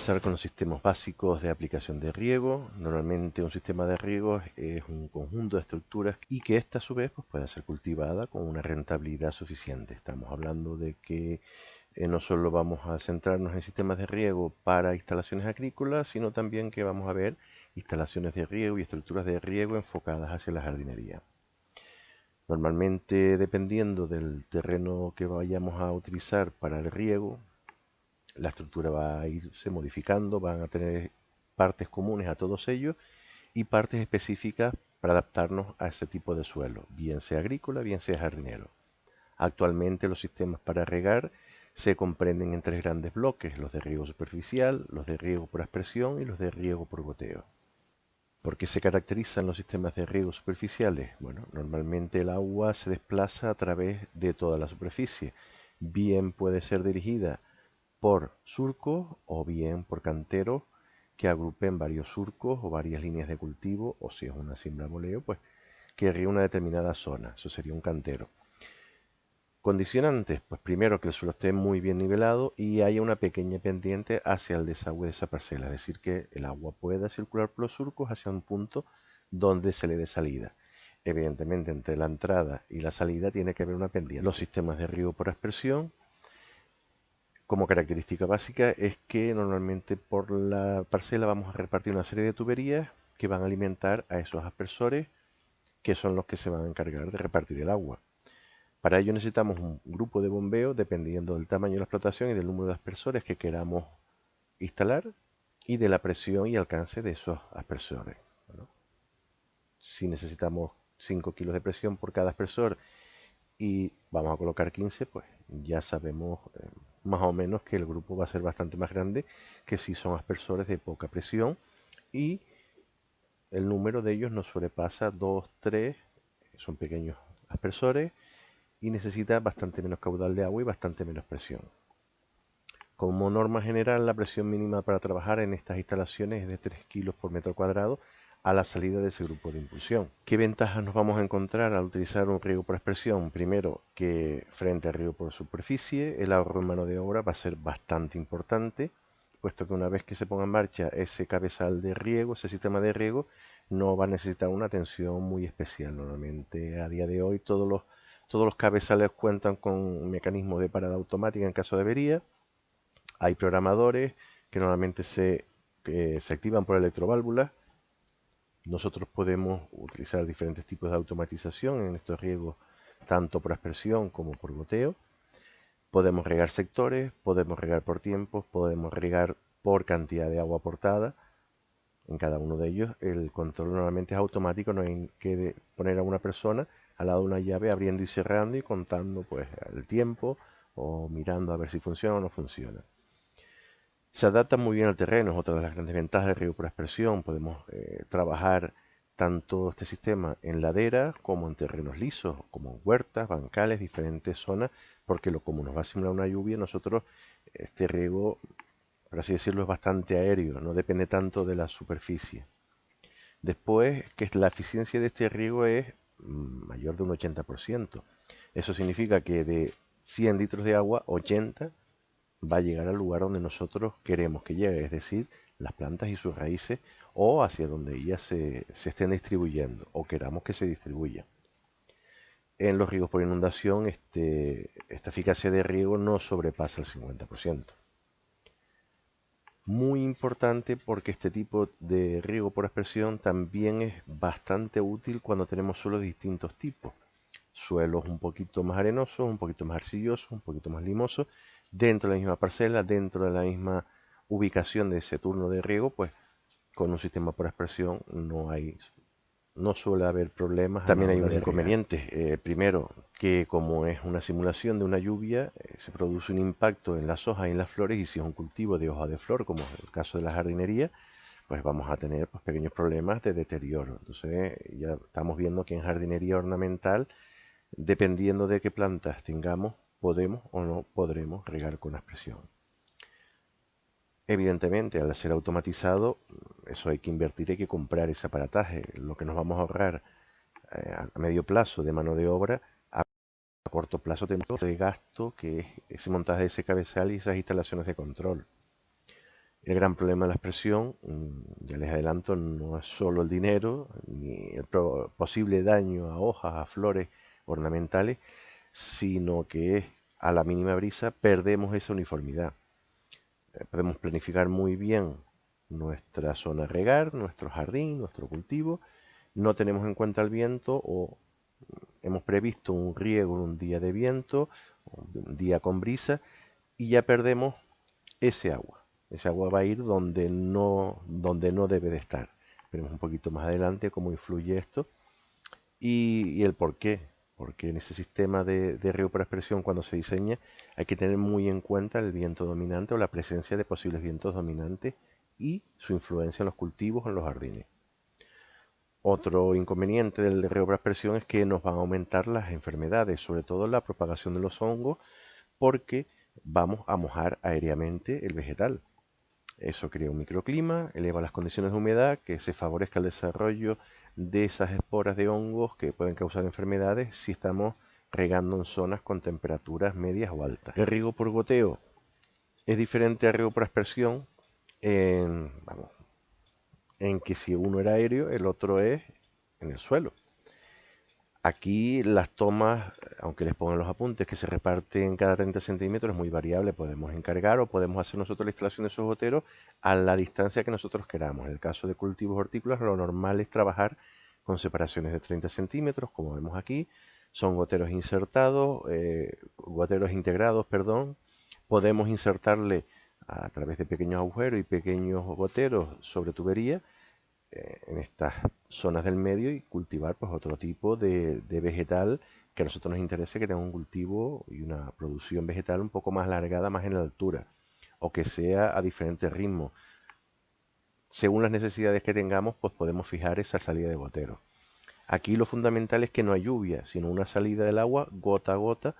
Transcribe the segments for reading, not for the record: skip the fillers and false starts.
empezar con los sistemas básicos de aplicación de riego. Normalmente un sistema de riego es un conjunto de estructuras y que ésta a su vez pues, pueda ser cultivada con una rentabilidad suficiente. Estamos hablando de que no solo vamos a centrarnos en sistemas de riego para instalaciones agrícolas, sino también que vamos a ver instalaciones de riego y estructuras de riego enfocadas hacia la jardinería. Normalmente, dependiendo del terreno que vayamos a utilizar para el riego, la estructura va a irse modificando, van a tener partes comunes a todos ellos y partes específicas para adaptarnos a ese tipo de suelo, bien sea agrícola, bien sea jardinero. Actualmente los sistemas para regar se comprenden en tres grandes bloques: los de riego superficial, los de riego por aspersión y los de riego por goteo. ¿Por qué se caracterizan los sistemas de riego superficiales? Bueno, normalmente el agua se desplaza a través de toda la superficie. Bien puede ser dirigida por surcos o bien por canteros que agrupen varios surcos o varias líneas de cultivo, o si es una siembra al voleo, pues que riegue una determinada zona. Eso sería un cantero. Condicionantes, pues primero que el suelo esté muy bien nivelado y haya una pequeña pendiente hacia el desagüe de esa parcela, es decir, que el agua pueda circular por los surcos hacia un punto donde se le dé salida. Evidentemente, entre la entrada y la salida tiene que haber una pendiente. Los sistemas de riego por aspersión, como característica básica, es que normalmente por la parcela vamos a repartir una serie de tuberías que van a alimentar a esos aspersores, que son los que se van a encargar de repartir el agua. Para ello necesitamos un grupo de bombeo dependiendo del tamaño de la explotación y del número de aspersores que queramos instalar y de la presión y alcance de esos aspersores. Bueno, si necesitamos 5 kilos de presión por cada aspersor y vamos a colocar 15, pues ya sabemos más o menos que el grupo va a ser bastante más grande que si son aspersores de poca presión y el número de ellos no sobrepasa 2, 3, son pequeños aspersores y necesita bastante menos caudal de agua y bastante menos presión. Como norma general, la presión mínima para trabajar en estas instalaciones es de 3 kilos por metro cuadrado a la salida de ese grupo de impulsión. ¿Qué ventajas nos vamos a encontrar al utilizar un riego por aspersión? Primero, que frente al riego por superficie, el ahorro en mano de obra va a ser bastante importante, puesto que una vez que se ponga en marcha ese cabezal de riego, ese sistema de riego, no va a necesitar una atención muy especial. Normalmente a día de hoy todos los cabezales cuentan con un mecanismo de parada automática en caso de avería. Hay programadores que normalmente se activan por electroválvulas. Nosotros podemos utilizar diferentes tipos de automatización en estos riegos, tanto por aspersión como por goteo. Podemos regar sectores, podemos regar por tiempos, podemos regar por cantidad de agua aportada. En cada uno de ellos el control normalmente es automático, no hay que poner a una persona al lado de una llave abriendo y cerrando y contando pues el tiempo o mirando a ver si funciona o no funciona. Se adapta muy bien al terreno, es otra de las grandes ventajas del riego por aspersión. Podemos trabajar tanto este sistema en laderas como en terrenos lisos, como en huertas, bancales, diferentes zonas, porque como nos va a simular una lluvia, nosotros este riego, por así decirlo, es bastante aéreo, no depende tanto de la superficie. Después, que la eficiencia de este riego es mayor de un 80%. Eso significa que de 100 litros de agua, 80 va a llegar al lugar donde nosotros queremos que llegue, es decir, las plantas y sus raíces o hacia donde ellas se estén distribuyendo o queramos que se distribuyan. En los riegos por inundación, esta eficacia de riego no sobrepasa el 50%. Muy importante porque este tipo de riego por aspersión también es bastante útil cuando tenemos suelos de distintos tipos. Suelos un poquito más arenosos, un poquito más arcillosos, un poquito más limosos, dentro de la misma parcela, dentro de la misma ubicación de ese turno de riego, pues con un sistema por aspersión no suele haber problemas. También hay unos inconvenientes. Primero, que como es una simulación de una lluvia, se produce un impacto en las hojas y en las flores, y si es un cultivo de hoja de flor, como es el caso de la jardinería, pues vamos a tener pues, pequeños problemas de deterioro. Entonces ya estamos viendo que en jardinería ornamental, dependiendo de qué plantas tengamos, podemos o no podremos regar con aspersión. Evidentemente, al ser automatizado, eso hay que invertir, hay que comprar ese aparataje. Lo que nos vamos a ahorrar a medio plazo de mano de obra, a corto plazo tenemos de gasto, que es ese montaje de ese cabezal y esas instalaciones de control. El gran problema de la expresión, ya les adelanto, no es solo el dinero, ni el posible daño a hojas, a flores ornamentales, sino que es a la mínima brisa perdemos esa uniformidad. Podemos planificar muy bien nuestra zona de regar, nuestro jardín, nuestro cultivo. No tenemos en cuenta el viento o hemos previsto un riego en un día de viento, un día con brisa, y ya perdemos ese agua. Ese agua va a ir donde no debe de estar. Veremos un poquito más adelante cómo influye esto y el por qué. Porque en ese sistema de riego por aspersión, cuando se diseña, hay que tener muy en cuenta el viento dominante o la presencia de posibles vientos dominantes y su influencia en los cultivos o en los jardines. Otro inconveniente del riego por aspersión es que nos van a aumentar las enfermedades, sobre todo la propagación de los hongos, porque vamos a mojar aéreamente el vegetal. Eso crea un microclima, eleva las condiciones de humedad, que se favorezca el desarrollo de esas esporas de hongos que pueden causar enfermedades si estamos regando en zonas con temperaturas medias o altas. El riego por goteo es diferente al riego por aspersión en que si uno era aéreo, el otro es en el suelo. Aquí las tomas, aunque les pongan los apuntes, que se reparten cada 30 centímetros, es muy variable. Podemos encargar o podemos hacer nosotros la instalación de esos goteros a la distancia que nosotros queramos. En el caso de cultivos hortícolas, lo normal es trabajar con separaciones de 30 centímetros, como vemos aquí. Son goteros insertados, goteros integrados, perdón. Podemos insertarle a través de pequeños agujeros y pequeños goteros sobre tubería en estas zonas del medio y cultivar pues otro tipo de vegetal que a nosotros nos interese que tenga un cultivo y una producción vegetal un poco más alargada, más en la altura, o que sea a diferentes ritmos. Según las necesidades que tengamos, pues podemos fijar esa salida de gotero. Aquí lo fundamental es que no hay lluvia, sino una salida del agua gota a gota.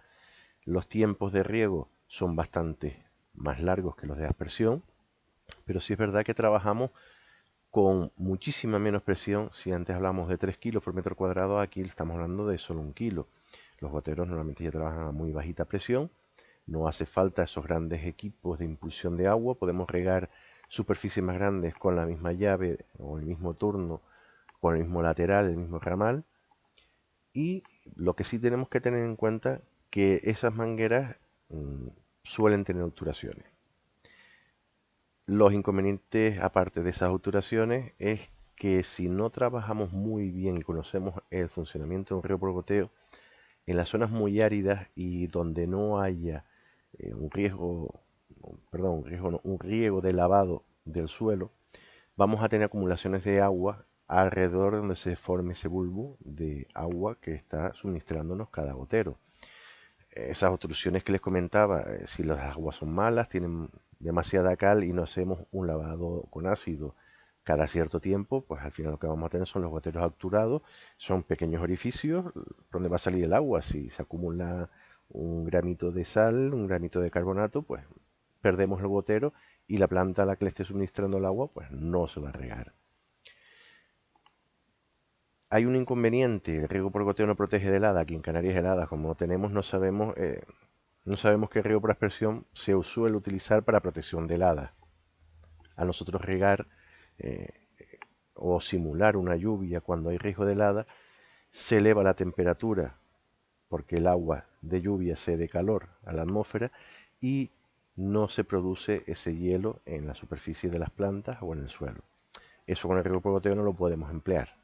Los tiempos de riego son bastante más largos que los de aspersión, pero sí es verdad que trabajamos con muchísima menos presión. Si antes hablamos de 3 kilos por metro cuadrado, aquí estamos hablando de solo 1 kilo. Los goteros normalmente ya trabajan a muy bajita presión, no hace falta esos grandes equipos de impulsión de agua, podemos regar superficies más grandes con la misma llave o el mismo turno, con el mismo lateral, el mismo ramal. Y lo que sí tenemos que tener en cuenta que esas mangueras suelen tener obturaciones. Los inconvenientes, aparte de esas obturaciones, es que si no trabajamos muy bien y conocemos el funcionamiento de un riego por goteo, en las zonas muy áridas y donde no haya un riesgo, perdón, un riesgo no, un riego de lavado del suelo, vamos a tener acumulaciones de agua alrededor de donde se forme ese bulbo de agua que está suministrándonos cada gotero. Esas obstrucciones que les comentaba, si las aguas son malas, tienen demasiada cal y no hacemos un lavado con ácido cada cierto tiempo, pues al final lo que vamos a tener son los goteros obturados, son pequeños orificios donde va a salir el agua. Si se acumula un gramito de sal, un gramito de carbonato, pues perdemos el gotero y la planta a la que le esté suministrando el agua, pues no se va a regar. Hay un inconveniente, el riego por goteo no protege de helada. Aquí en Canarias heladas, como no tenemos, no sabemos qué riego por aspersión se suele utilizar para protección de heladas. A nosotros regar eh, o simular una lluvia cuando hay riesgo de helada, se eleva la temperatura porque el agua de lluvia cede calor a la atmósfera y no se produce ese hielo en la superficie de las plantas o en el suelo. Eso con el riego por goteo no lo podemos emplear.